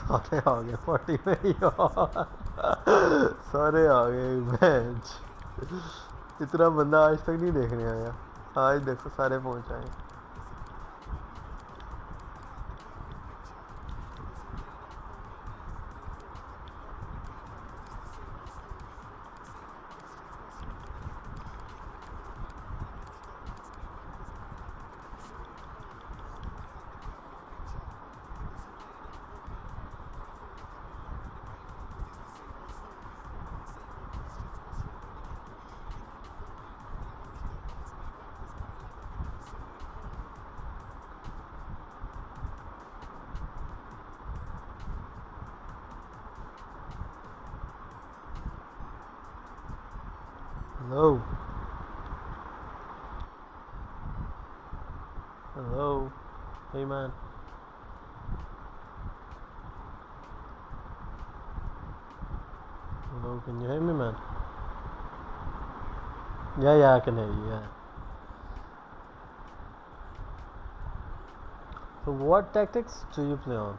सारे आ गए पार्टी में यार। सारे आ गए मैच। इतना बंदा आज तक नहीं देखने आया। आज देखो सारे पहुंच आए। Hello. Hello. Hey man. Hello, can you hear me, man? Yeah, I can hear you, yeah. So what tactics do you play on?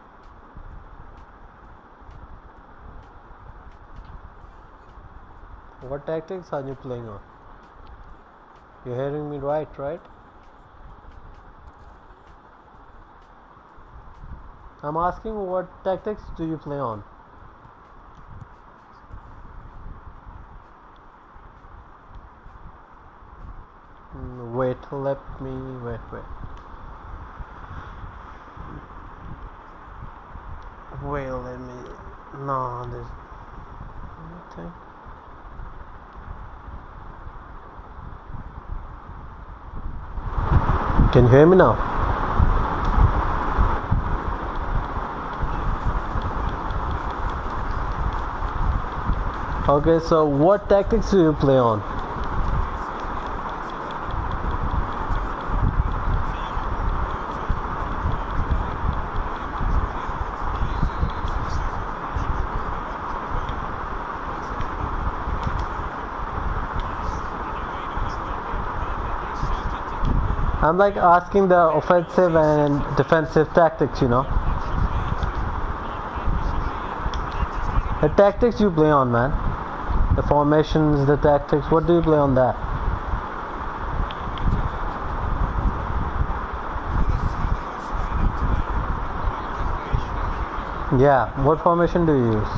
What tactics are you playing on? You're hearing me right? I'm asking what tactics do you play on? Wait, let me, wait. Wait, let me, no, there's nothing. Can you hear me now? Okay, so what tactics do you play on? I'm like asking the offensive and defensive tactics, you know. The tactics you play on, man. The formations, the tactics, what do you play on that? Yeah, what formation do you use?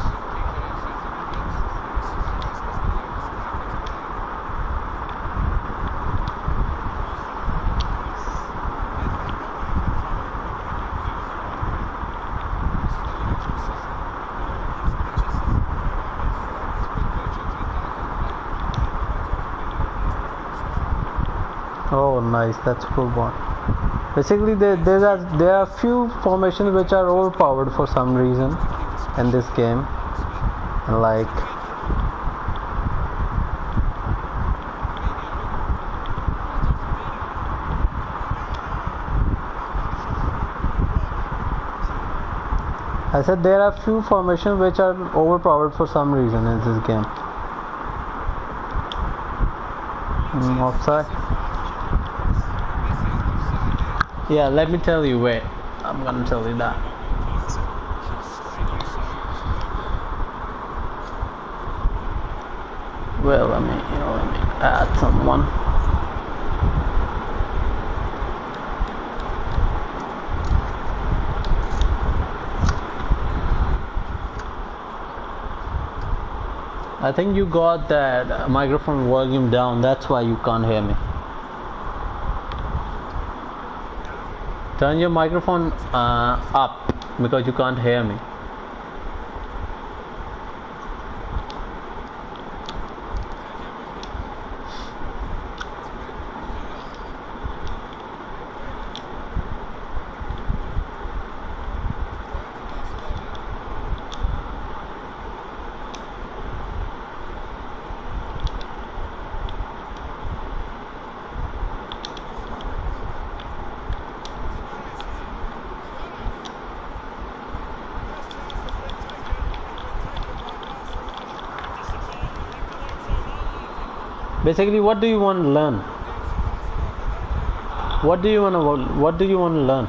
Oh, nice. That's a cool one. Basically, there are few formations which are overpowered for some reason in this game, like I said there are few formations which are overpowered for some reason in this game. Offside. Yeah, let me tell you. Wait, I'm gonna tell you that. Well, let me add someone. I think you got that microphone volume down. That's why you can't hear me. Turn your microphone up because you can't hear me. Basically, what do you want to learn? What do you want to learn?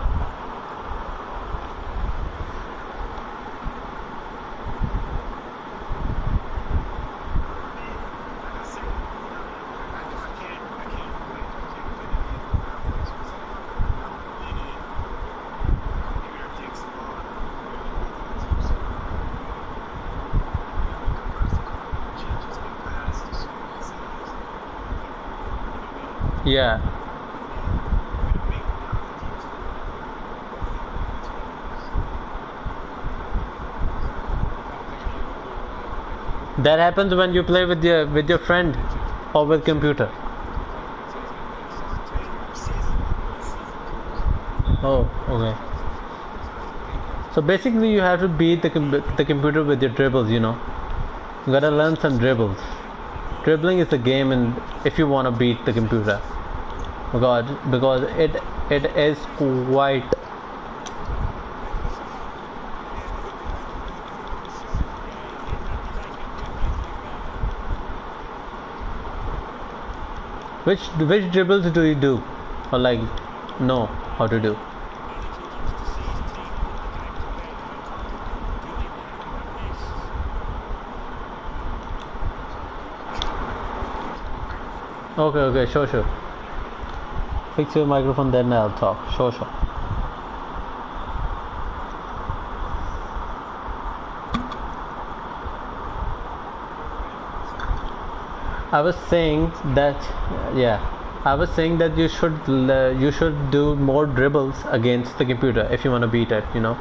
Yeah. That happens when you play with your friend or with computer. Oh, okay. So basically, you have to beat the computer with your dribbles. You know, you gotta learn some dribbles. Dribbling is the game, and if you wanna beat the computer, because it is quite. Which dribbles do you do, or like know how to do? Okay, sure. Fix your microphone, then I'll talk. Sure. I was saying that, yeah, I was saying that you should do more dribbles against the computer if you want to beat it. You know.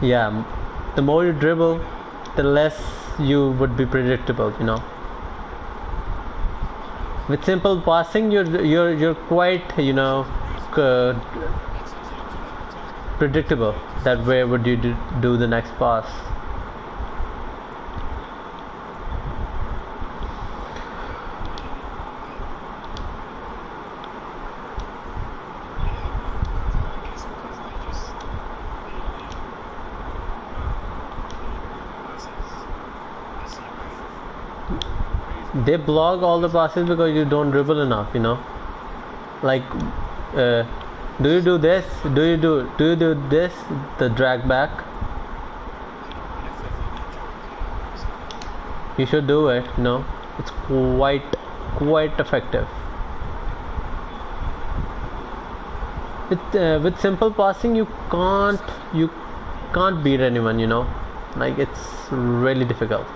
Yeah, the more you dribble, the less you would be predictable. You know. With simple passing, you're quite uh, predictable. That where would you do the next pass? They block all the passes because you don't dribble enough, you know. Like, uh, do you do this? Do you do this? The drag back. You should do it. You know, it's quite effective. With simple passing, you can't beat anyone. You know, like it's really difficult.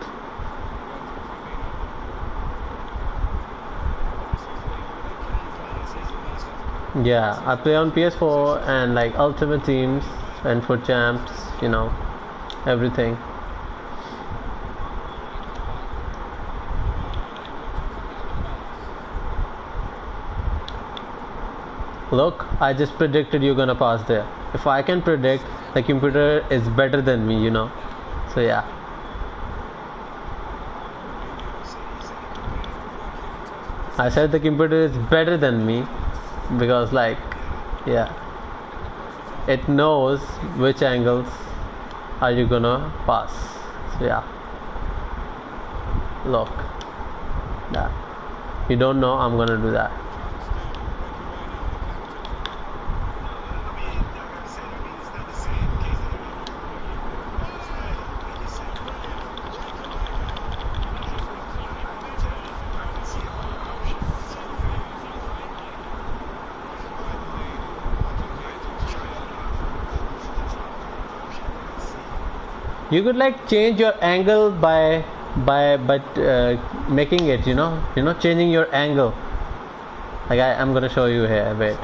Yeah, I play on PS4 and like Ultimate Teams and for champs, you know, everything. Look, I just predicted you're gonna pass there. If I can predict, the computer is better than me, you know. So yeah. I said the computer is better than me because like, yeah, it knows which angles are you gonna pass. So yeah, look, yeah, you don't know I'm gonna do that. You could like change your angle by making it, changing your angle. Like I'm gonna show you here. Wait.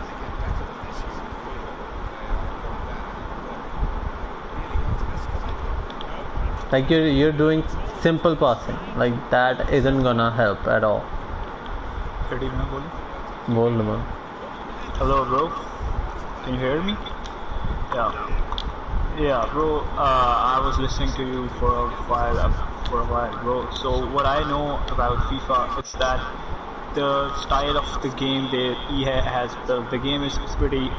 Like you're doing simple passing. Like that isn't gonna help at all. बोल दो. Hello, bro. Can you hear me? Yeah. Yeah, bro. I was listening to you for a while, bro. So what I know about FIFA is that the style of the game has the game is pretty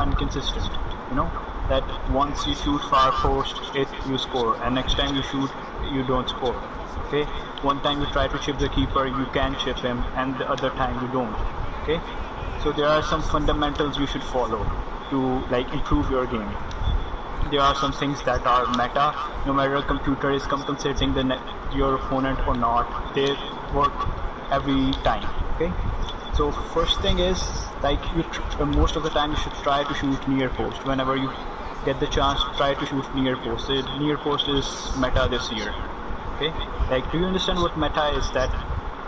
inconsistent. You know that once you shoot far post, you score, and next time you shoot, you don't score. Okay. One time you try to chip the keeper, you can chip him, and the other time you don't. Okay. So there are some fundamentals you should follow to like improve your game. There are some things that are meta. No matter a computer is compensating your opponent or not, they work every time. Okay. So first thing is like most of the time you should try to shoot near post. Whenever you get the chance, try to shoot near post. Near post is meta this year. Okay. Like, do you understand what meta is? That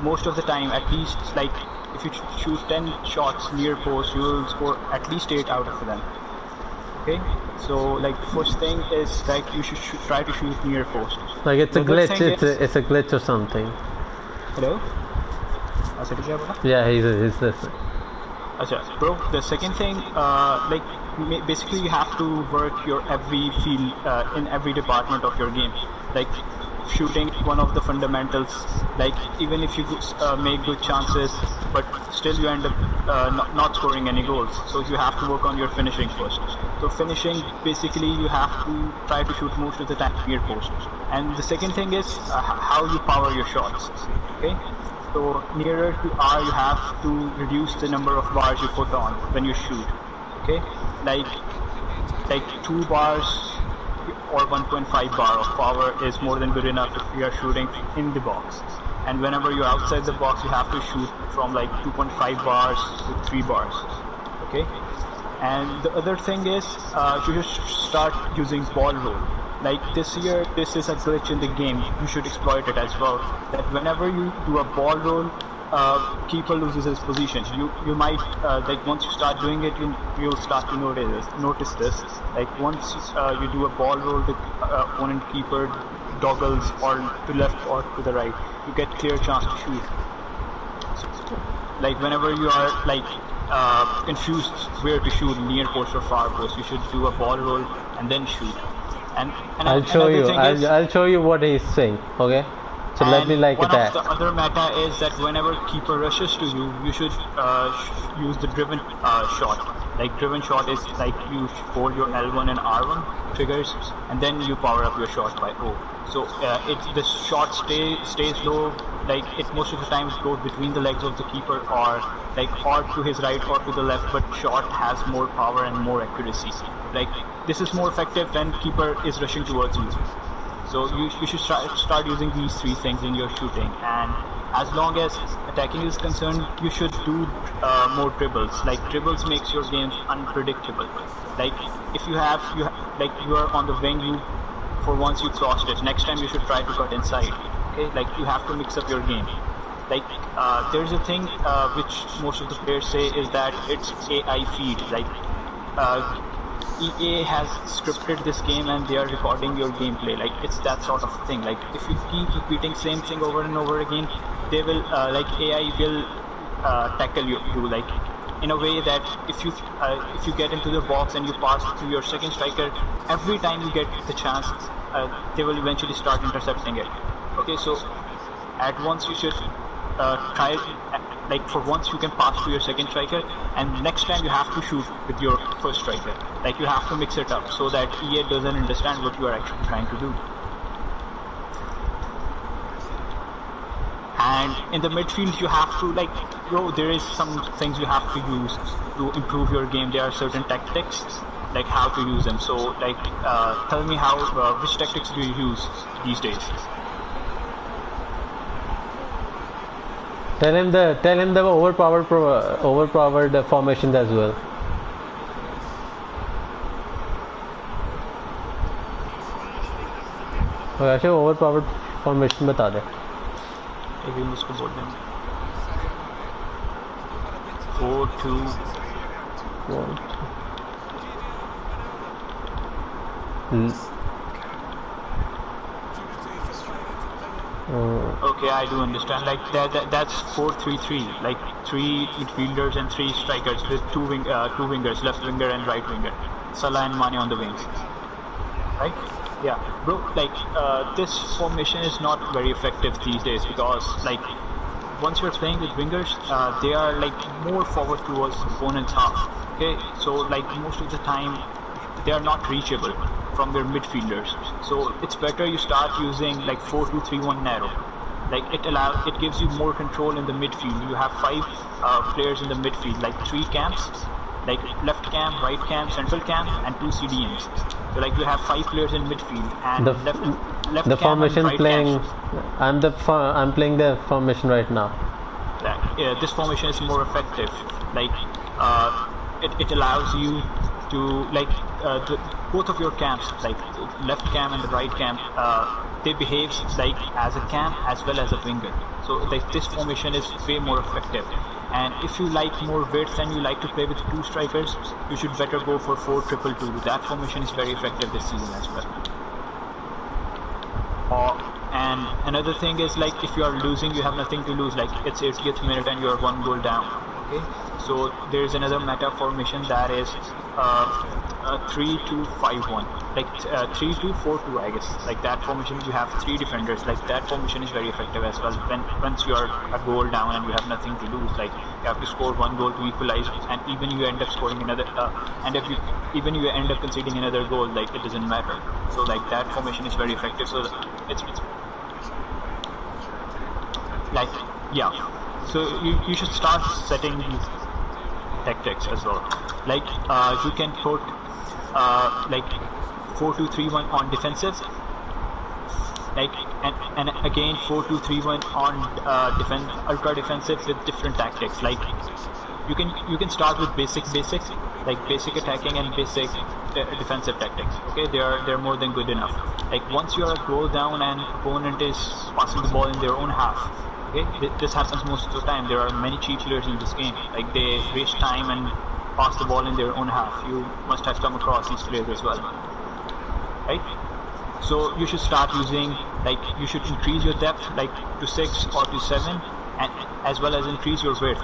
most of the time, at least like if you shoot 10 shots near post, you will score at least 8 out of them. Okay, so like first thing is like you should try to shoot near post. Like it's a The other glitch. thing It's a glitch or something. Hello? Yeah, he's listening. Bro, the second thing, like basically you have to work your every field in every department of your game. Like shooting one of the fundamentals. Like even if you make good chances, but still you end up not scoring any goals. So you have to work on your finishing first. So finishing, basically you have to try to shoot most of the time near post. And the second thing is how you power your shots. Okay. So nearer to R, you have to reduce the number of bars you put on when you shoot. Okay, like 2 bars or 1.5 bar of power is more than good enough if you are shooting in the box. And whenever you're outside the box, you have to shoot from like 2.5 bars to 3 bars. Okay, and the other thing is you should start using ball roll. Like this year, this is a glitch in the game. You should exploit it as well. That whenever you do a ball roll, keeper loses his position. You might like once you start doing it, you'll start to notice this. Like once you do a ball roll, the opponent keeper toggles or to left or to the right. You get clear chance to shoot. So, like whenever you are like confused where to shoot, near post or far post, you should do a ball roll and then shoot. And I'll show you. I'll show you what he's saying. Okay. So let me like attack. One of the other meta is that whenever keeper rushes to you, you should use the driven shot. Like driven shot is like you hold your L1 and R1 triggers, and then you power up your shot by O. So the shot stays low. Like it most of the time it goes between the legs of the keeper or to his right or to the left. But shot has more power and more accuracy. Like this is more effective when keeper is rushing towards you. So you should start using these 3 things in your shooting, and as long as attacking is concerned, you should do more dribbles. Like dribbles makes your game unpredictable. Like if you are on the wing, for once you crossed it, next time you should try to cut inside. Okay, like you have to mix up your game. Like there's a thing which most of the players say is that it's AI feed. Like EA has scripted this game and they are recording your gameplay. Like it's that sort of thing. Like if you keep repeating same thing over and over again, they will like AI will tackle you like in a way that if you get into the box and you pass to your second striker, every time you get the chance, they will eventually start intercepting it. Okay, so at once you should try. Like for once you can pass to your second striker, and next time you have to shoot with your first striker. Like you have to mix it up so that EA doesn't understand what you are actually trying to do. And in the midfield you have to there is some things you have to use to improve your game. There are certain tactics, like how to use them. So like tell me which tactics do you use these days? Tell him the overpowered formations as well. वैसे overpowered formation बता दे. एक भी मुझको बोल दें. 4-2-1. Okay, I do understand. Like that's 4-3-3. Like 3 midfielders and 3 strikers with two wingers, left winger and right winger. Salah and Mane on the wings. Right? Yeah, bro. Like this formation is not very effective these days because like once you're playing with wingers, they are like more forward towards opponent's half. Okay, so like most of the time they are not reachable from their midfielders. So it's better you start using like 4-2-3-1 narrow. Like it gives you more control in the midfield. You have 5 players in the midfield, like 3 camps, like left camp, right camp, central camp, and 2 CDMs. So like you have 5 players in midfield and left the camp formation and right playing. camp. I'm playing the formation right now. This formation is more effective. Like it allows you to like both of your camps, like left camp and the right camp, they behave like as a cam as well as a winger. So like this formation is way more effective. And if you like more width and you like to play with two strikers, you should better go for 4-2-2. That formation is very effective this season as well. And another thing is, like, if you are losing, you have nothing to lose. Like, it's 80th minute and you are 1 goal down. Okay, so there is another meta formation that is 3-2-5-1, like 3-2-4-2, I guess. Like that formation, you have 3 defenders. Like that formation is very effective as well. When once you are a goal down and you have nothing to lose, like you have to score 1 goal to equalize, and even you end up scoring another, and if you even you end up conceding another goal, like it doesn't matter. So like that formation is very effective. So it's like, yeah. So you should start setting these tactics as well. Like you can put like 4-2-3-1 on defensive, like and again 4-2-3-1 on ultra defensive with different tactics. Like you can start with basic, like basic attacking and basic defensive tactics. Okay, they're more than good enough. Like once you are a goal down and opponent is passing the ball in their own half. Okay, this happens most of the time. There are many cheap players in this game. Like they waste time and pass the ball in their own half. You must have come across these players as well, right? So you should start using, like you should increase your depth like to 6 or to 7, and as well as increase your width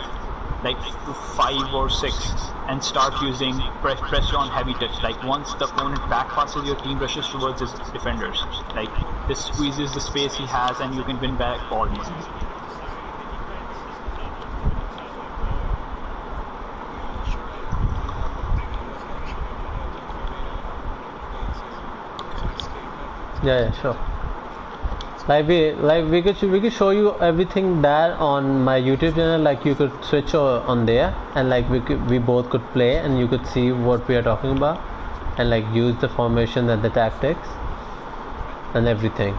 like to 5 or 6, and start using pressure on heavy touch. Like once the opponent back passes, your team rushes towards his defenders. Like this squeezes the space he has and you can win back ball easily. Yeah, sure. Like we could show you everything that on my YouTube channel. Like you could switch on there, and like we both could play, and you could see what we are talking about, and like use the formation and the tactics and everything.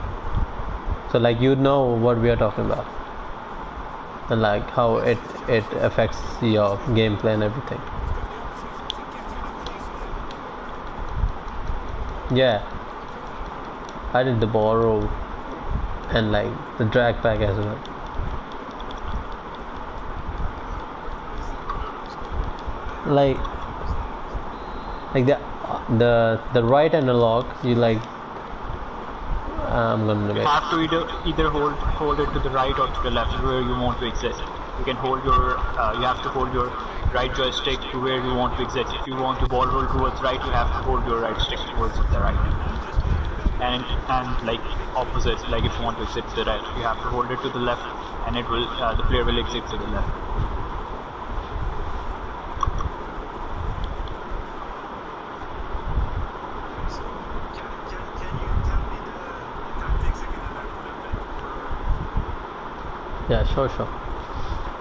So like you know what we are talking about, and like how it affects your gameplay and everything. Yeah, I did the borrow and like the drag pack as well. Like the right analog, you like. I'm gonna. You have to either hold it to the right or to the left where you want to exit. You can hold your you have to hold your right joystick to where you want to exit. If you want to ball roll towards right, you have to hold your right stick towards the right. And like opposite, like if you want to exit to the right, you have to hold it to the left, and it will the player will exit to the left. Yeah, sure.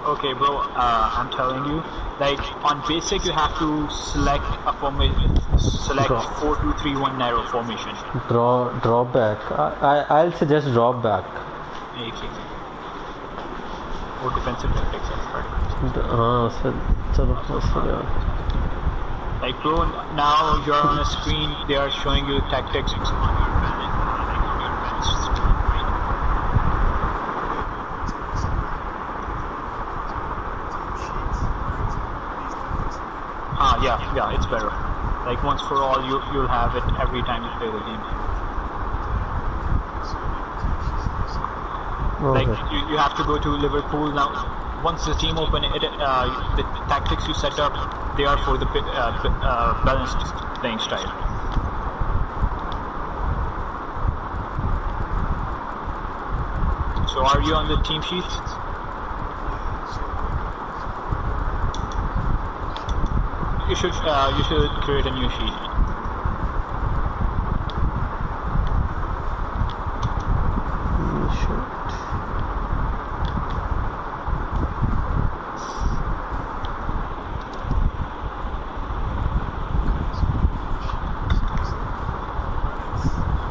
Okay, bro. I'm telling you, like on basic, you have to select a formation. Select 4-2-3-1 narrow formation. Draw back. I'll suggest drop back. Okay. Or defensive tactics. Like bro, now you're on a screen. They are showing you tactics. Yeah, it's better. Like once for all, you'll have it every time you play the game. Okay. Like you have to go to Liverpool now. Once the team open it, the tactics you set up, they are for the balanced playing style. So are you on the team sheets? You should create a new sheet.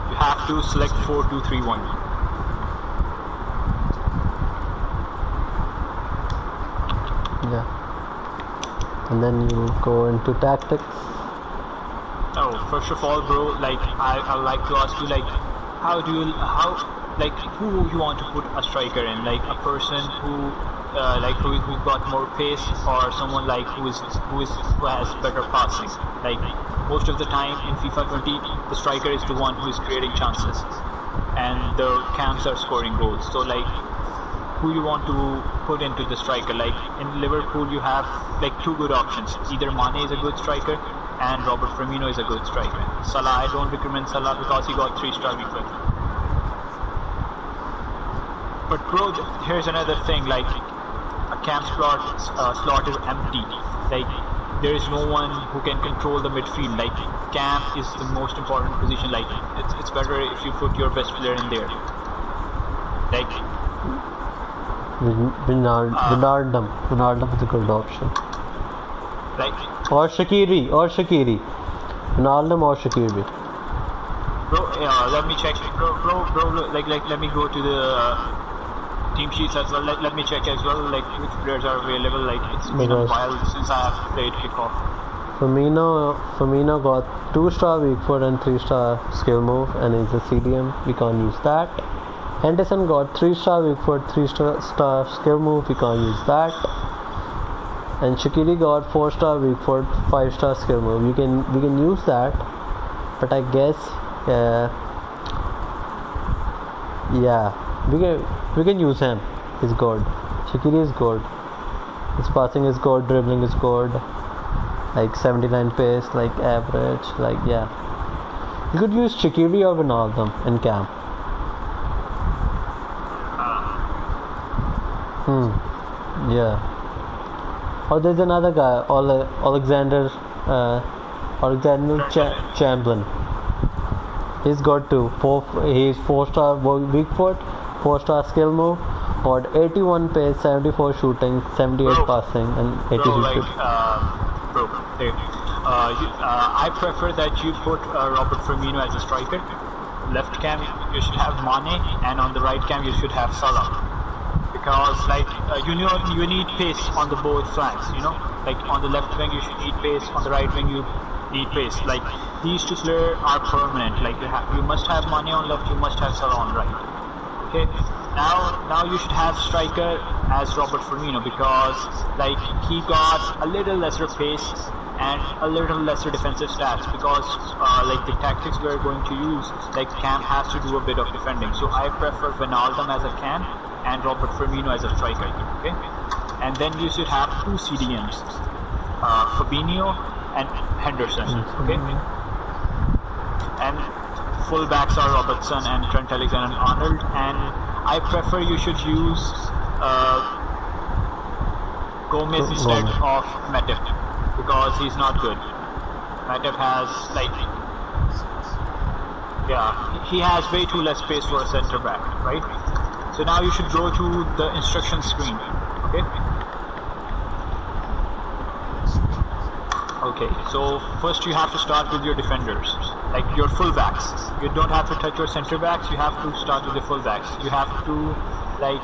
You have to select 4-2-3-1. Yeah. And then you go into tactics. Oh, first of all, bro, like I like to ask you, like, how do you like who you want to put a striker in? Like a person who who got more pace, or someone like who has better passing. Like most of the time in FIFA 20, the striker is the one who is creating chances, and the cams are scoring goals. So like, who you want to put into the striker? Like in Liverpool, you have like two good options. Either Mane is a good striker, and Robert Firmino is a good striker. Salah, I don't recommend Salah because he got 3-star week. But bro, here's another thing. Like a cam slot is empty. Like there is no one who can control the midfield. Like cam is the most important position. Like it's better if you put your best player in there. Like Ronaldo is a good option. Like or Shaqiri. Ronaldo or Shaqiri. Bro, let me check. Bro, like let me go to the team sheets as well. Let me check as well, like which players are available. Like it's been a while since I have played kickoff. Firmino got 2-star weak foot and 3-star skill move, and is a CDM. We can't use that. Henderson got 3-star weak foot, 3-star skill move. We can't use that. And Shaqiri got 4-star weak foot, 5-star skill move. We can use that, but I guess we can use him. He's good. Shaqiri is good. His passing is good, dribbling is good. Like 79 pace, like average, like yeah. You could use Shaqiri or Wijnaldum in camp. Yeah. Or there's another guy, Alexander Chamberlain. He's got two. He's 4-star weak foot, 4-star skill move, got 81 pace, 74 shooting, 78 passing, and 80 shooting. I prefer that you put Robert Firmino as a striker. Left cam you should have Mane, and on the right cam you should have Salah. Because like you need pace on the both flanks. You know, like on the left wing you should need pace, on the right wing you need pace. Like these two players are permanent. Like you must have Mane on left, you must have Salah on right. Okay, now you should have striker as Robert Firmino, because like he got a little lesser pace and a little lesser defensive stats, because like the tactics we're going to use, like Cam has to do a bit of defending. So I prefer Wijnaldum as a Cam and Robert Firmino as a striker. Okay, and then you should have two CDMs, Fabinho and Henderson. Okay, and fullbacks are Robertson and Trent Alexander-Arnold, and I prefer you should use Gomez instead of Matip, because he's not good. Matip has he has way too less space for a centre back, right? So now you should go to the instruction screen. Okay, so first you have to start with your defenders, like your fullbacks. You don't have to touch your centre backs, you have to start with the fullbacks. You have to, like,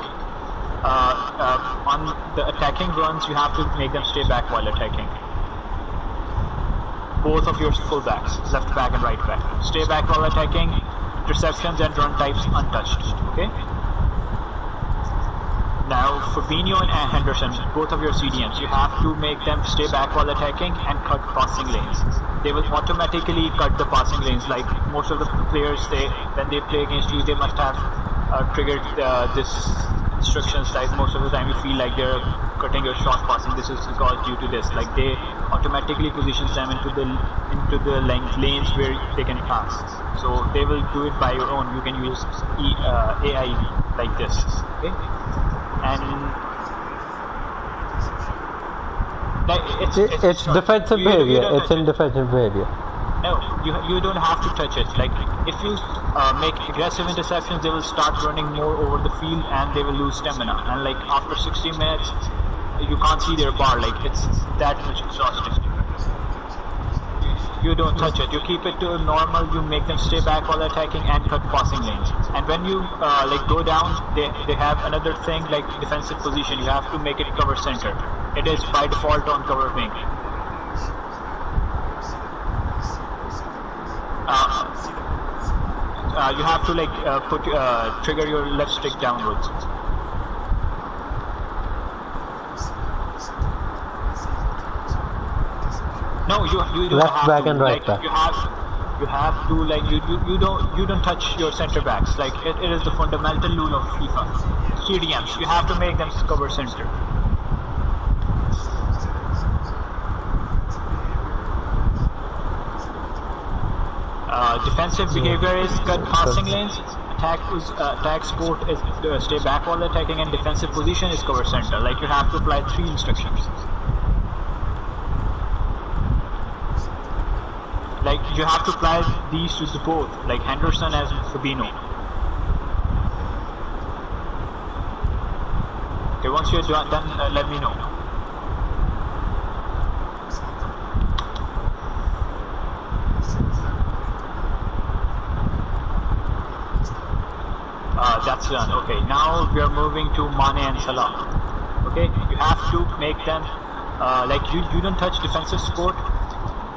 on the attacking runs, you have to make them stay back while attacking. Both of your fullbacks, left back and right back. Stay back while attacking, interceptions and run types untouched. Okay? Now, Fabinho and Henderson, both of your CDMs, you have to make them stay back while attacking and cut passing lanes. They will automatically cut the passing lanes. Like most of the players, when they play against you, they must have triggered this instructions. Like most of the time, you feel like they're cutting your short passing. This is because due to this, like they automatically positions them into the lanes where they can pass. So they will do it by your own. You can use AI like this. Okay. And it's defensive behavior. It's in defensive behavior. No, you don't have to touch it. Like if you make aggressive interceptions, they will start running more over the field and they will lose stamina. And like after 60 minutes, you can't see their bar. Like it's that much exhausting. You don't touch it. You keep it to normal. You make them stay back while attacking and cut passing lanes. And when you like go down, they have another thing like defensive position. You have to make it cover center. It is by default on cover wing. You have to like trigger your left stick downwards. No, you don't Left have back to. and right Like back. you have to like you don't touch your center backs. Like it is the fundamental rule of FIFA. CDMs, you have to make them cover center. Defensive behavior is cut passing lanes. Attack sport is stay back while attacking, and defensive position is cover center. Like you have to apply 3 instructions. Like you have to apply these to the both, like Henderson as Fabinho. Okay, once you're done, let me know. That's done. Okay, now we are moving to Mane and Salah. Okay, you have to make them like you don't touch defensive sport.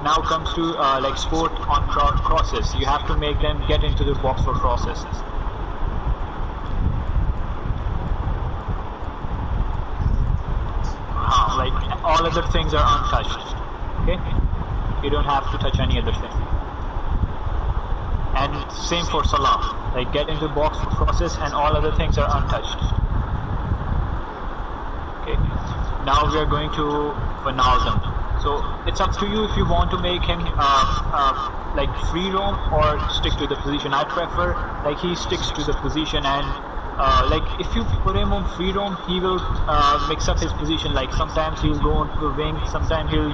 Now comes to like sport on crosses. You have to make them get into the box for crosses. Like all other things are untouched. Okay, you don't have to touch any other thing. And same for Salah. Like get into the box for crosses, and all other things are untouched. Okay. Now we are going to Wijnaldum. So it's up to you if you want to make him like free roam or stick to the position. I prefer like he sticks to the position, and like if you put him on free roam, he will mix up his position. Like sometimes he'll go on the wing, sometimes he'll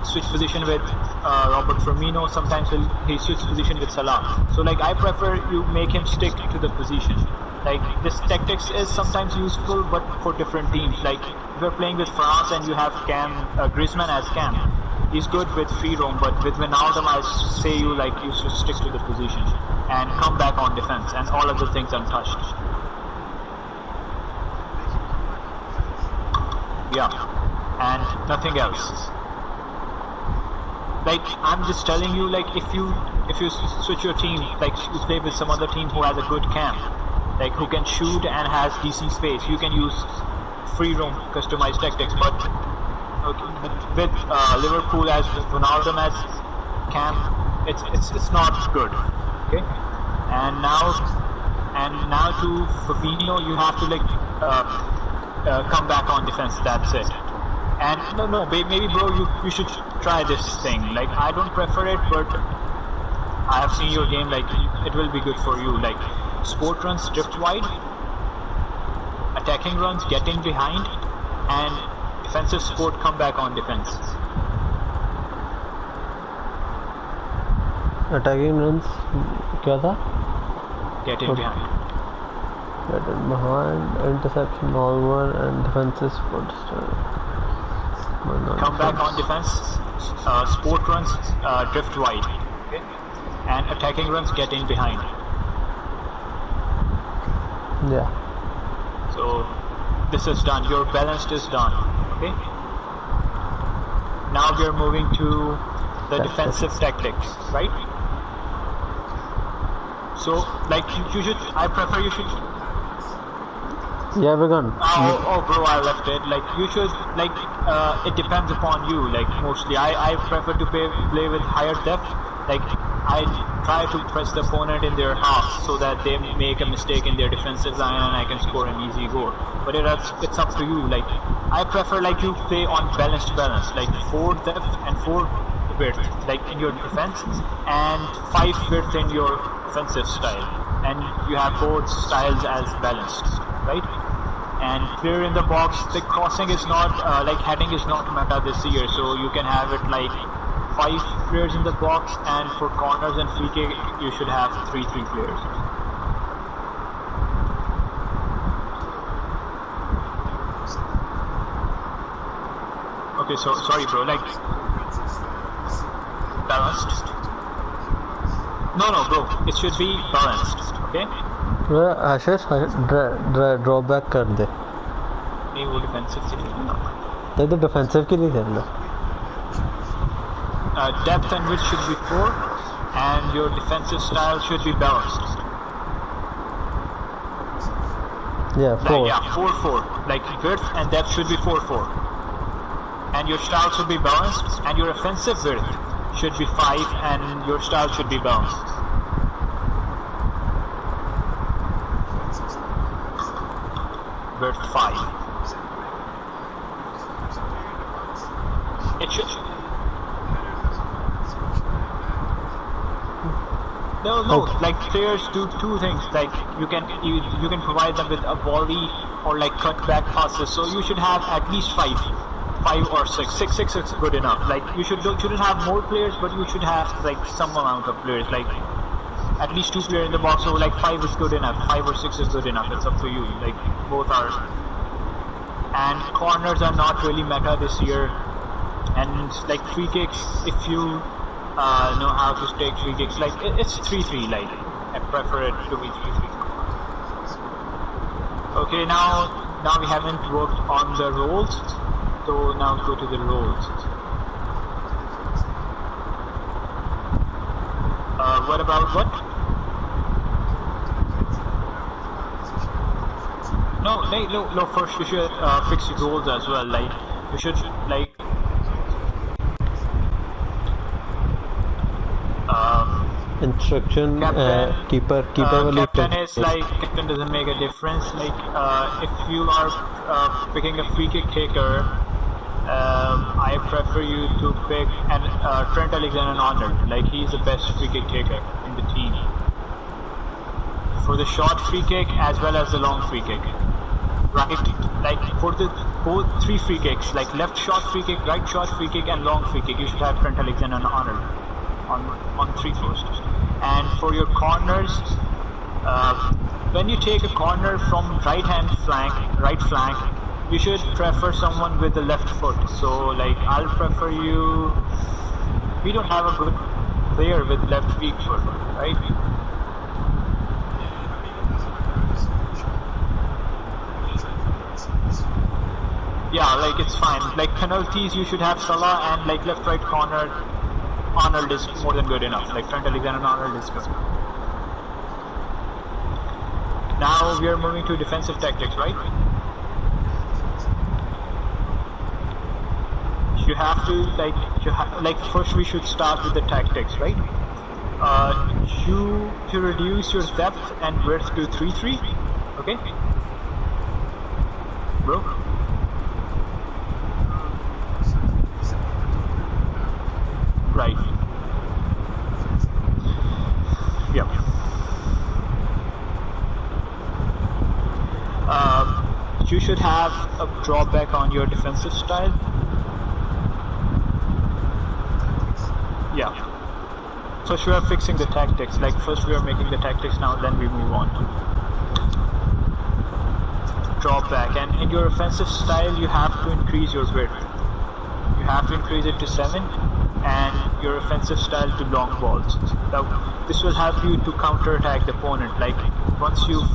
switch position with Robert Firmino, sometimes he'll switch position with Salah. So like I prefer you make him stick to the position. Like this tactics is sometimes useful, but for different teams. Like if you're playing with France and you have Griezmann as Cam, he's good with free roam, but with Wijnaldum I say you like you should stick to the position and come back on defense, and all other things untouched. Yeah, and nothing else. Like I'm just telling you, like if you switch your team, like you play with some other team who has a good Cam, like who can shoot and has decent space, you can use free roam customized tactics. But with Liverpool as Wijnaldum as Cam, it's not good. Okay, and now to Fabinho, you have to like come back on defense. That's it. And no, maybe bro, you should try this thing. Like I don't prefer it, but I have seen your game. Like it will be good for you. Like sport runs drift wide, attacking runs get in behind, and defensive sport come back on defense. Attacking runs, क्या था? Get in behind. Get in behind, interception, all one, and defensive sport. Come back on defense. Sport runs drift wide, okay? And attacking runs get in behind. Yeah. So this is done. Your balanced is done. Okay. Now we are moving to the defensive tactics, right? So like you should. I prefer you should. Yeah, we're gone. Oh, bro, I left it. Like you should like. It depends upon you. Like mostly, I prefer to play with higher depth. Like I try to press the opponent in their half so that they make a mistake in their defensive line and I can score an easy goal. But it's up to you. Like I prefer like you play on balance, like 4 depth and 4 width, like in your defense, and 5 width in your offensive style, and you have both styles as balanced, right? And clear in the box, the crossing is not like heading is not meta this year, so you can have it like 5 players in the box, and for corners and free kick you should have 3 players. Okay, so sorry bro, like balanced. No bro, it should be balanced, okay? Ashish draw back कर दे नहीं वो defensive के लिए नहीं तो defensive के लिए कर लो depth and width should be 4 and your defensive style should be balanced. Yeah, Like, 4. yeah, 4-4. Like width and depth should be 4-4. And your style should be balanced, and your offensive width should be 5, and your style should be balanced. Width 5. It should. No, Okay. like players do two things. Like you can provide them with a volley or like cutback passes. So you should have at least 5 or 6. 6 is good enough. Like you shouldn't have more players, but you should have like some amount of players. Like at least 2 players in the box. So like 5 is good enough. 5 or 6 is good enough. It's up to you. Like both are. And corners are not really meta this year. And like free kicks, if you know how to take free kicks, like it's 3-3. Like I prefer it to be 3-3. Okay, now we haven't worked on the roles, so now go to the roles. What about what? No. First, you should fix your roles as well. Like you should like. Instruction, keeper captain is like captain doesn't make a difference. Like if you are picking a free kick taker, I prefer you to pick Trent Alexander-Arnold. Like he's the best free kick taker in the team for the short free kick as well as the long free kick. Right, like for the both 3 free kicks, like left short free kick, right short free kick, and long free kick, you should have Trent Alexander-Arnold on 3 posts. And for your corners, when you take a corner from right flank, you should prefer someone with the left foot. So like I'll prefer you. We don't have a good player with left weak foot, right? Yeah, like it's fine. Like penalties, you should have Salah, and like left right corner, Arnold is more than good enough. Like Trent Alexander-Arnold is good. Now we are moving to defensive tactics, right? You have to like first we should start with the tactics, right? You to reduce your depth and width to 3-3, okay? Bro. Right. Yeah. You should have a drawback on your defensive style. Yeah. First we are fixing the tactics. Like first we are making the tactics, now then we move on. Drawback, and in your offensive style you have to increase your width. You have to increase it to 7. And your offensive style to long balls. Now, this will help you to counter-attack the opponent. Like once you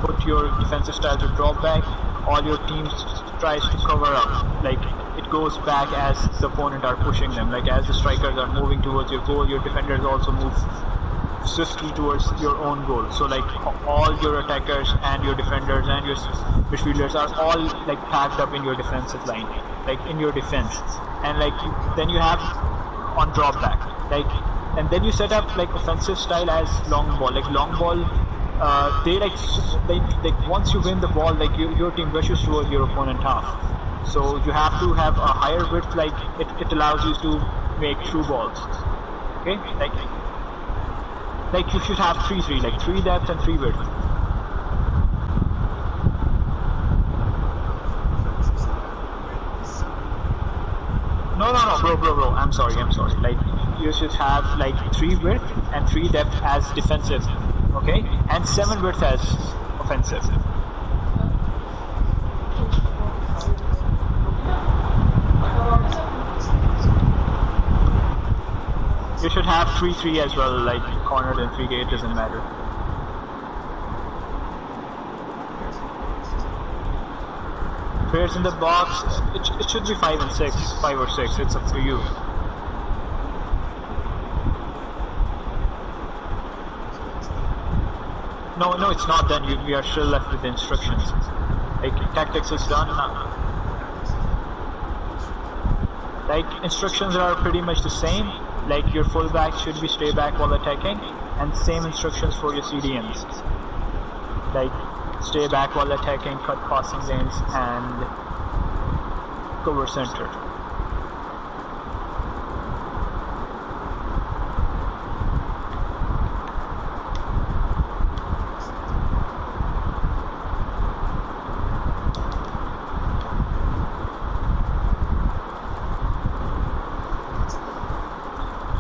put your defensive style to drop back, all your teams tries to cover up. Like it goes back as the opponent are pushing them. Like as the strikers are moving towards your goal, your defenders also move swiftly towards your own goal. So like all your attackers and your defenders and your midfielders are all like packed up in your defensive line, like in your defense. And like then you have on drop back, like, and then you set up like offensive style as long ball. Like long ball, they once you win the ball, like your team rushes towards your opponent half. So you have to have a higher width. Like it allows you to make through balls. Okay, like you should have 3-3, like 3 depth and 3 width. No, bro. I'm sorry. Like you should have like 3 width and 3 depth as defensive, okay, and 7 width as offensive. You should have 3-3 as well, like cornered and 3 gate, doesn't matter. Players in the box, it should be 5 or 6, it's up to you. No, it's not done. We are still left with the instructions. Like tactics is done now. Like instructions are pretty much the same. Like your fullback should be stay back while attacking, and same instructions for your CDMs. Like stay back while attacking, cut passing lanes, and cover center.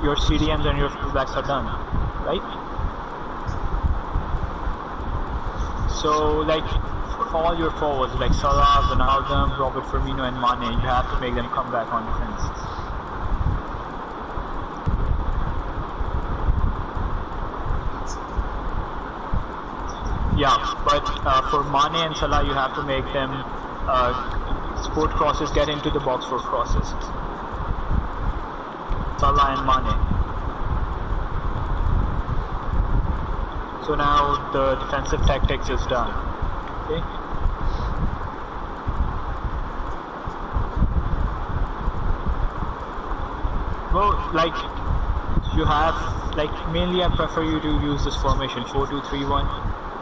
Your CDMs and your fullbacks are done, right? So like for all your forwards like Salah, Ronaldo, Robert Firmino and Mane, you have to make them come back on defense. Yeah, but for Mane and Salah you have to make them support crosses, get into the box for crosses. Salah and Mane. So now the defensive tactics is done. Okay. Well, like you have, like mainly I prefer you to use this formation 4-2-3-1.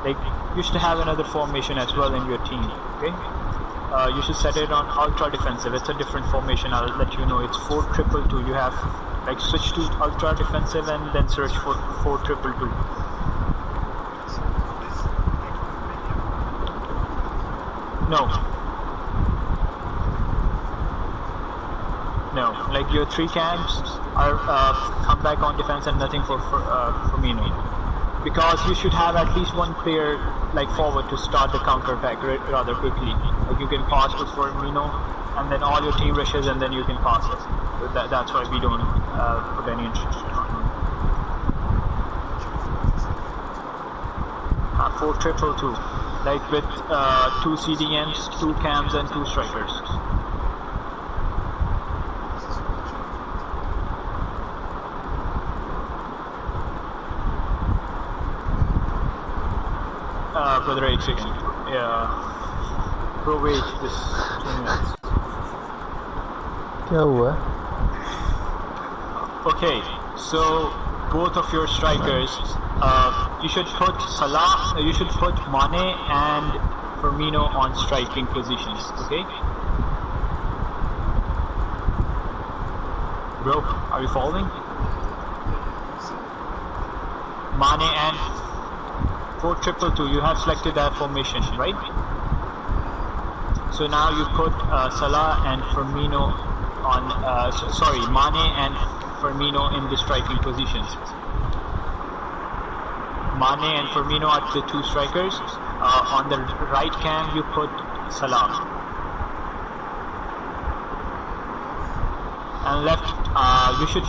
Like you should have another formation as well in your team. Okay. You should set it on ultra defensive. It's a different formation. I'll let you know. It's 4-2-2-2. You have like switch to ultra defensive and then search for 4-2-2-2. No, like your 3 camps are come back on defense and nothing for Firmino, because you should have at least one player like forward to start the counter attack rather quickly. Like you can pass to Firmino and then all your team rushes and then you can pass it. So that's why we don't put any instruction on him. 4-2-2-2, like with 2 CDMs, 2 cams and 2 strikers. Brother, 8 seconds. Yeah. Bro, wait, just 2 minutes. क्या हुआ? Okay, so both of your strikers, you should put Salah, you should put Mane and Firmino on striking positions. Okay. Bro, are you following? Mane and 4-2-2-2, you have selected that formation, right? So now you put Salah and Firmino on, sorry, Mane and Firmino in the striking positions. Mane and Firmino are the 2 strikers. On the right cam you put Salah. And left, you should